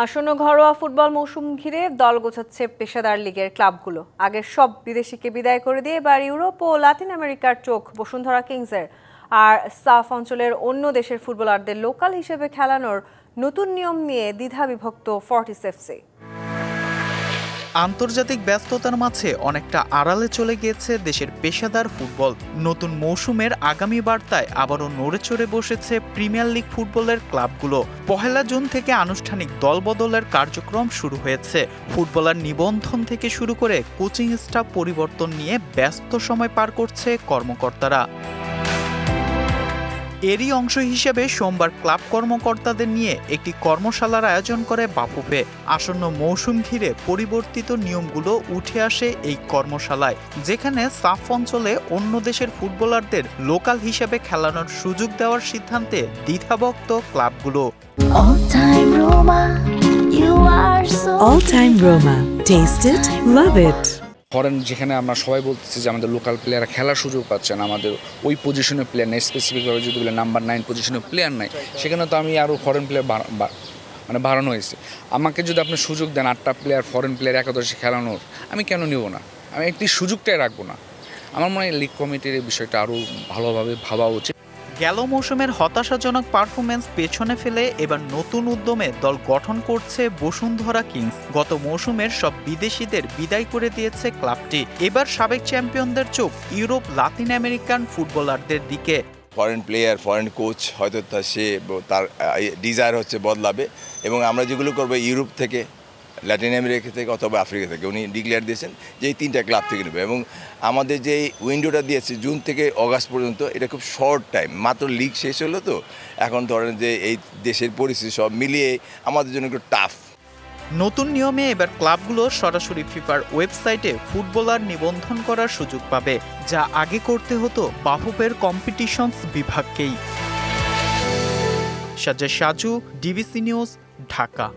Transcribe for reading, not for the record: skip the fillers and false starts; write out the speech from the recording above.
আসন্ন ঘরোয়া ফুটবল মৌসুম ঘিরে দল গোছাচ্ছে পেশাদার লিগের ক্লাবগুলো। আগের সব বিদেশিকে বিদায় করে দিয়ে এবার ইউরোপ ও লাতিন আমেরিকার চোখ বসুন্ধরা কিংসের। আর সাফ অঞ্চলের অন্য দেশের ফুটবলারদের লোকাল হিসেবে খেলানোর নতুন নিয়ম নিয়ে দ্বিধা বিভক্ত ফর্টিস এফসি। আন্তর্জাতিক ব্যস্ততার মাঝে অনেকটা আড়ালে চলে গিয়েছে দেশের পেশাদার ফুটবল। নতুন মৌসুমের আগামী বার্তায় আবারও নড়েচড়ে বসেছে প্রিমিয়ার লিগ ফুটবলের ক্লাবগুলো। 1 জুন থেকে আনুষ্ঠানিক দলবদলের কার্যক্রম শুরু হয়েছে। ফুটবলার নিবন্ধন থেকে শুরু করে কোচিং স্টাফ পরিবর্তন নিয়ে ব্যস্ত সময় পার করছে কর্মকর্তারা। এরই অংশ হিসেবে সোমবার ক্লাব কর্মকর্তাদের নিয়ে একটি কর্মশালার আয়োজন করে বাফুফে। আসন্ন মৌসুম ঘিরে পরিবর্তিত নিয়মগুলো উঠে আসে এই কর্মশালায়, যেখানে সাফ অঞ্চলে অন্য দেশের ফুটবলারদের লোকাল হিসেবে খেলানোর সুযোগ দেওয়ার সিদ্ধান্তে দ্বিধাভক্ত ক্লাবগুলো। All time Roma. Taste it, love it. Foreign যেখানে আমরা সবাই বলতেছি যে আমাদের লোকাল প্লেয়াররা খেলার সুযোগ পাচ্ছে না, আমাদের ওই পজিশনের প্লেয়ার নেই, স্পেসিফিকভাবে যদি বলে নাম্বার 9 পজিশনের প্লেয়ার নাই, সেখানে তো আমি আরও ফরেন প্লেয়ার বাড়ানো হয়েছে। আমাকে যদি আপনি সুযোগ দেন 8টা প্লেয়ার ফরেন প্লেয়ার একাদশে খেলানোর, আমি কেন নেব না? আমি একটি সুযোগটাই রাখবো না। আমার মনে হয় লিগ কমিটির এই বিষয়টা আরও ভালোভাবে ভাবা উচিত। গেল মৌসুমের হতাশাজনক পারফরমেন্স পেছনে ফেলে এবার নতুন উদ্যমে দল গঠন করছে বসুন্ধরা কিংস। গত মৌসুমের সব বিদেশিদের বিদায় করে দিয়েছে ক্লাবটি। এবার সাবেক চ্যাম্পিয়নদের চোখ ইউরোপ লাতিন আমেরিকান ফুটবলারদের দিকে। ফরেন প্লেয়ার, ফরেন কোচ হয়তো তার ডিজায়ার হচ্ছে বদলাবে, এবং আমরা যেগুলো করবো ইউরোপ থেকে, ল্যাটিন আমেরিকা থেকে অথবা আফ্রিকা থেকে, উনি ডিক্লেয়ার দিয়েছেন যে এই 3টা ক্লাব থেকে নেবে। এবং আমাদের যে উইন্ডোটা দিয়েছে জুন থেকে অগাস্ট পর্যন্ত, এটা খুব শর্ট টাইম, মাত্র লিগ শেষ হলো। তো এখন ধরেন যে এই দেশের পরিস্থিতি সব মিলিয়ে আমাদের জন্য একটু টাফ। নতুন নিয়মে এবার ক্লাবগুলো সরাসরি ফিফার ওয়েবসাইটে ফুটবলার নিবন্ধন করার সুযোগ পাবে, যা আগে করতে হতো বাফুফের কম্পিটিশনস বিভাগকেই। Sajjad Saju, DBC news, Dhaka.